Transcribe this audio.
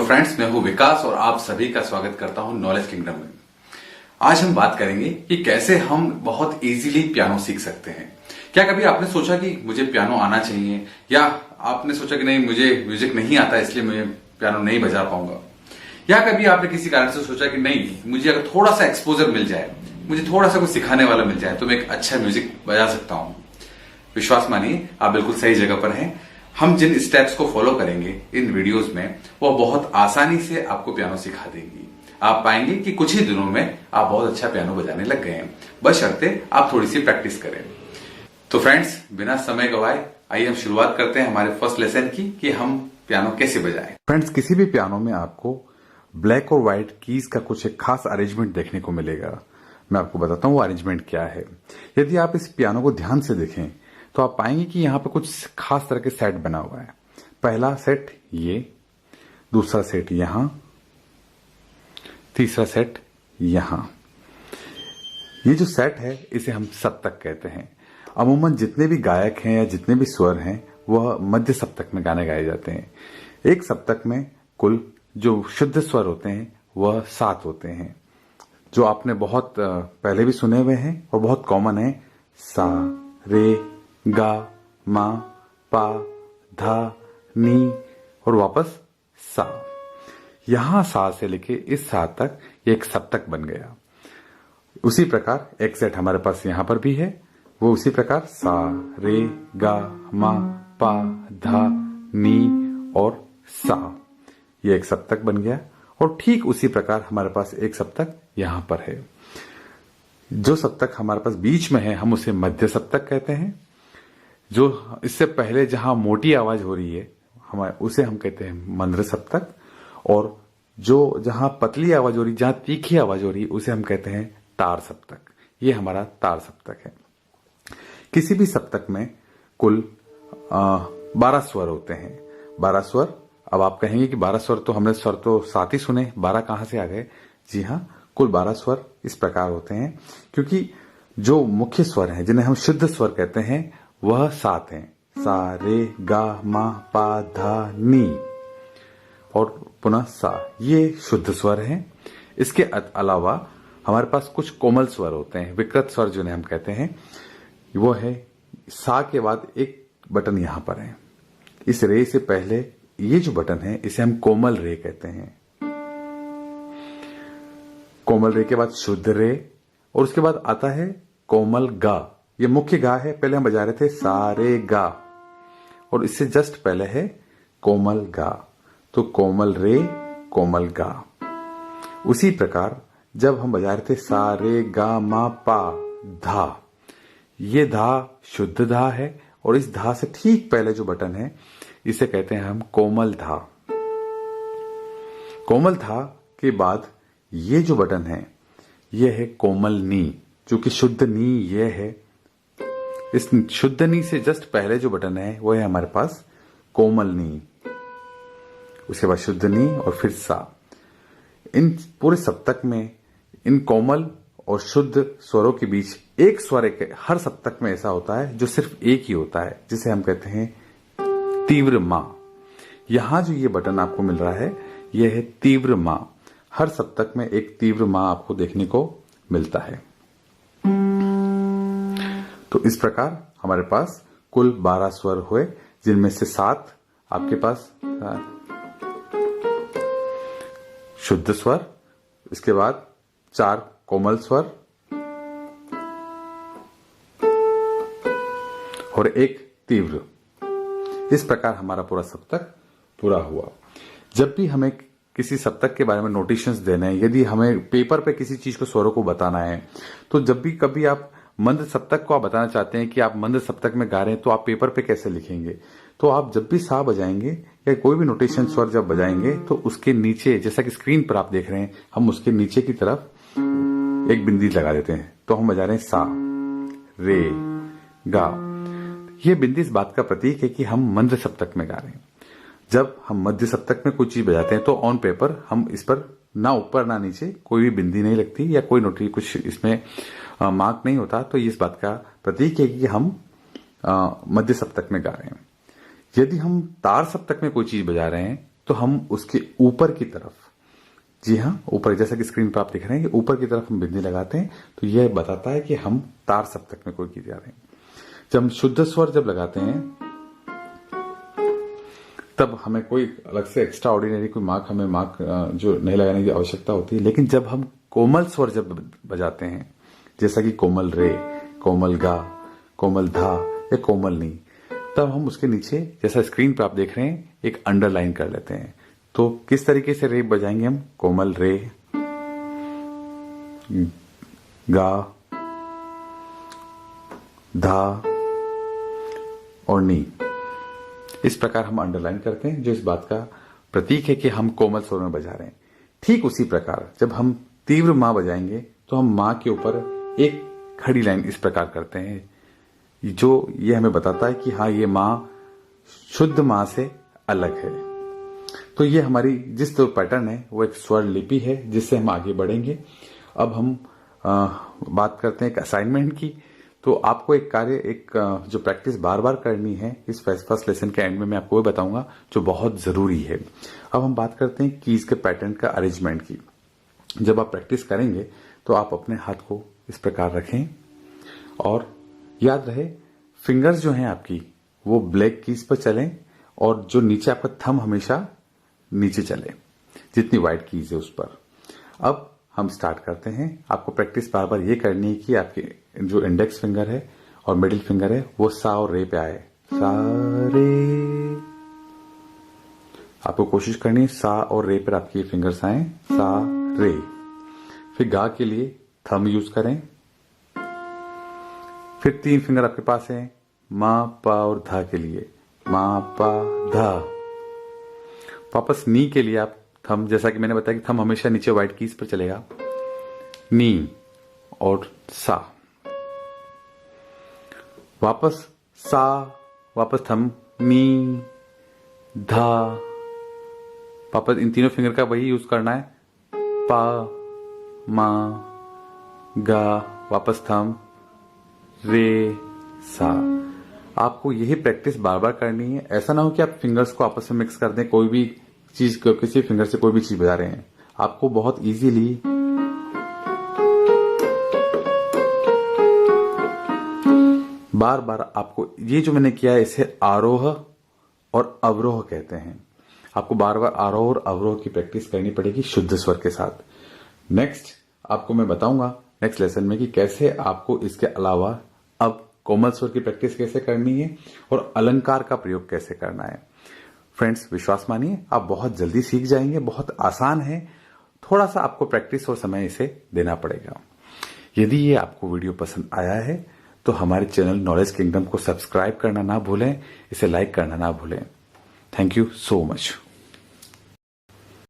Friends, मैं हूं विकास और आप सभी का स्वागत करता हूं नॉलेज किंगडम में। आज हम बात करेंगे कि कैसे हम बहुत इजीली पियानो सीख सकते हैं। क्या कभी आपने सोचा कि मुझे पियानो आना चाहिए, या आपने सोचा कि नहीं मुझे म्यूजिक नहीं आता इसलिए मैं पियानो नहीं बजा पाऊंगा, या कभी आपने किसी कारण से सोचा कि नहीं मुझे अगर थोड़ा सा एक्सपोजर मिल जाए, मुझे थोड़ा सा कुछ सिखाने वाला मिल जाए तो मैं एक अच्छा म्यूजिक बजा सकता हूं। विश्वास मानिए, आप बिल्कुल सही जगह पर हैं। हम जिन स्टेप्स को फॉलो करेंगे इन वीडियोस में वो बहुत आसानी से आपको पियानो सिखा देंगी। आप पाएंगे कि कुछ ही दिनों में आप बहुत अच्छा पियानो बजाने लग गए हैं, बशर्ते आप थोड़ी सी प्रैक्टिस करें। तो फ्रेंड्स, बिना समय गवाए आइए हम शुरुआत करते हैं हमारे फर्स्ट लेसन की कि हम पियानो कैसे बजाएं। फ्रेंड्स, किसी भी पियानो में आपको ब्लैक और व्हाइट कीज का कुछ एक खास अरेंजमेंट देखने को मिलेगा। मैं आपको बताता हूँ वो अरेंजमेंट क्या है। यदि आप इस पियानो को ध्यान से देखें तो आप पाएंगे कि यहाँ पे कुछ खास तरह के सेट बना हुआ है। पहला सेट ये, दूसरा सेट यहां, तीसरा सेट यहां। ये जो सेट है इसे हम सप्तक कहते हैं। अमूमन जितने भी गायक हैं या जितने भी स्वर हैं वह मध्य सप्तक में गाने गाए जाते हैं। एक सप्तक में कुल जो शुद्ध स्वर होते हैं वह 7 होते हैं, जो आपने बहुत पहले भी सुने हुए हैं और बहुत कॉमन है। सा, रे, गा, मा, पा, धा, नी और वापस सा। यहां सा से लेके इस सा तक ये एक सप्तक बन गया। उसी प्रकार एक सेट हमारे पास यहां पर भी है, वो उसी प्रकार सा, रे, गा, मा, पा, धा, नी और सा, ये एक सप्तक बन गया। और ठीक उसी प्रकार हमारे पास एक सप्तक यहां पर है। जो सप्तक हमारे पास बीच में है हम उसे मध्य सप्तक कहते हैं। जो इससे पहले जहां मोटी आवाज हो रही है उसे हम कहते हैं मंद्र सप्तक, और जो जहां पतली आवाज हो रही, जहां तीखी आवाज हो रही, उसे हम कहते हैं तार सप्तक। ये हमारा तार सप्तक है। किसी भी सप्तक में कुल 12 स्वर होते हैं। 12 स्वर। अब आप कहेंगे कि 12 स्वर तो हमने स्वर तो 7 ही सुने, 12 कहां से आ गए? जी हां, कुल 12 स्वर इस प्रकार होते हैं क्योंकि जो मुख्य स्वर हैं जिन्हें हम शुद्ध स्वर कहते हैं वह 7 हैं। सा, रे, गा, मा, पा, धा, नी और पुनः सा, ये शुद्ध स्वर हैं। इसके अलावा हमारे पास कुछ कोमल स्वर होते हैं, विकृत स्वर जिन्हें हम कहते हैं। वो है सा के बाद एक बटन यहां पर है। इस रे से पहले ये जो बटन है इसे हम कोमल रे कहते हैं। कोमल रे के बाद शुद्ध रे और उसके बाद आता है कोमल गा। ये मुख्य गा है। पहले हम बजा रहे थे सा, रे, गा, और इससे जस्ट पहले है कोमल गा। तो कोमल रे, कोमल गा। उसी प्रकार जब हम बजा रहे थे सा, रे, गा, मा, पा, धा, ये धा शुद्ध धा है, और इस धा से ठीक पहले जो बटन है इसे कहते हैं हम कोमल धा। कोमल धा के बाद ये जो बटन है ये है कोमल नी, जो कि शुद्ध नी ये है। इस शुद्ध नी से जस्ट पहले जो बटन है वो है हमारे पास कोमल नी, उसके बाद शुद्ध नी और फिर सा। इन पूरे सप्तक में इन कोमल और शुद्ध स्वरों के बीच एक स्वर हर सप्तक में ऐसा होता है जो सिर्फ एक ही होता है, जिसे हम कहते हैं तीव्र मां। यहां जो ये बटन आपको मिल रहा है यह है तीव्र मां। हर सप्तक में एक तीव्र मां आपको देखने को मिलता है। तो इस प्रकार हमारे पास कुल 12 स्वर हुए, जिनमें से 7 आपके पास शुद्ध स्वर, इसके बाद 4 कोमल स्वर और एक तीव्र। इस प्रकार हमारा पूरा सप्तक पूरा हुआ। जब भी हमें किसी सप्तक के बारे में नोटेशंस देने हैं, यदि हमें पेपर पे किसी चीज को स्वरों को बताना है, तो जब भी कभी आप मंद सप्तक को आप बताना चाहते हैं कि आप मंद सप्तक में गा रहे हैं, तो आप पेपर पे कैसे लिखेंगे? तो आप जब भी सा बजाएंगे या कोई भी नोटेशन स्वर जब बजाएंगे तो उसके नीचे, जैसा कि स्क्रीन पर आप देख रहे हैं, हम उसके नीचे की तरफ एक बिंदी लगा देते हैं। तो हम बजा रहे हैं सा, रे, गा। ये बिंदी इस बात का प्रतीक है कि हम मंद सप्तक में गा रहे हैं। जब हम मध्य सप्तक में कोई चीज बजाते हैं तो ऑन पेपर हम इस पर ना ऊपर ना नीचे कोई भी बिंदी नहीं लगती या कोई नोटी कुछ इसमें मार्क नहीं होता। तो ये इस बात का प्रतीक है कि हम मध्य सप्तक में गा रहे हैं। यदि हम तार सप्तक में कोई चीज बजा रहे हैं तो हम उसके ऊपर की तरफ, जी हाँ, ऊपर, जैसा कि स्क्रीन पर आप देख रहे हैं, ऊपर की तरफ हम बिंदी लगाते हैं तो यह बताता है कि हम तार सप्तक में कोई गीत गा रहे हैं। जब हम शुद्ध स्वर जब लगाते हैं तब हमें कोई अलग से एक्स्ट्रा ऑर्डिनरी कोई हमें मार्क जो नहीं लगाने की आवश्यकता होती है। लेकिन जब हम कोमल स्वर जब बजाते हैं, जैसा कि कोमल रे, कोमल गा, कोमल धा या कोमल नी, तब हम उसके नीचे, जैसा स्क्रीन पर आप देख रहे हैं, एक अंडरलाइन कर लेते हैं। तो किस तरीके से रे बजाएंगे हम? कोमल रे, गा, धा और नी, इस प्रकार हम अंडरलाइन करते हैं, जो इस बात का प्रतीक है कि हम कोमल स्वर में बजा रहे हैं। ठीक उसी प्रकार जब हम तीव्र मां बजाएंगे तो हम मां के ऊपर एक खड़ी लाइन इस प्रकार करते हैं, जो ये हमें बताता है कि हाँ, ये मां शुद्ध मां से अलग है। तो ये हमारी जिस तो पैटर्न है वो एक स्वर लिपि है जिससे हम आगे बढ़ेंगे। अब हम बात करते हैं एक असाइनमेंट की। तो आपको एक कार्य, एक जो प्रैक्टिस बार बार करनी है, इस फर्स्ट लेसन के एंड में मैं आपको वो बताऊंगा जो बहुत जरूरी है। अब हम बात करते हैं कीज के पैटर्न का अरेंजमेंट की। जब आप प्रैक्टिस करेंगे तो आप अपने हाथ को इस प्रकार रखें और याद रहे फिंगर्स जो हैं आपकी वो ब्लैक कीज पर चलें और जो नीचे आपका थंब हमेशा नीचे चले, जितनी व्हाइट कीज है उस पर। अब हम स्टार्ट करते हैं। आपको प्रैक्टिस बार बार ये करनी है कि आपके जो इंडेक्स फिंगर है और मिडिल फिंगर है वो सा और रे पे आए। सा रे, आपको कोशिश करनी है सा और रे पर आपकी फिंगर्स आए, सा रे। फिर गा के लिए थंब यूज करें। फिर 3 फिंगर आपके पास है मा, पा और धा के लिए, मा, पा, धा। वापस नी के लिए आप थंब, जैसा कि मैंने बताया कि थंब हमेशा नीचे व्हाइट कीज पर चलेगा, नी और सा। वापस सा, वापस थंब नी, धा, वापस इन तीनों फिंगर का वही यूज करना है, पा, मा, गा, वापस थंब, रे, सा। आपको यही प्रैक्टिस बार बार करनी है। ऐसा ना हो कि आप फिंगर्स को आपस में मिक्स कर दें, कोई भी चीज को किसी फिंगर से कोई भी चीज बजा रहे हैं। आपको बहुत इजीली बार बार आपको, ये जो मैंने किया है इसे आरोह और अवरोह कहते हैं। आपको बार बार आरोह और अवरोह की प्रैक्टिस करनी पड़ेगी शुद्ध स्वर के साथ। नेक्स्ट आपको मैं बताऊंगा नेक्स्ट लेसन में कि कैसे आपको इसके अलावा अब कोमल स्वर की प्रैक्टिस कैसे करनी है और अलंकार का प्रयोग कैसे करना है। फ्रेंड्स, विश्वास मानिए आप बहुत जल्दी सीख जाएंगे। बहुत आसान है, थोड़ा सा आपको प्रैक्टिस और समय इसे देना पड़ेगा। यदि ये आपको वीडियो पसंद आया है तो हमारे चैनल नॉलेज किंगडम को सब्सक्राइब करना ना भूलें, इसे लाइक करना ना भूलें। Thank you so much.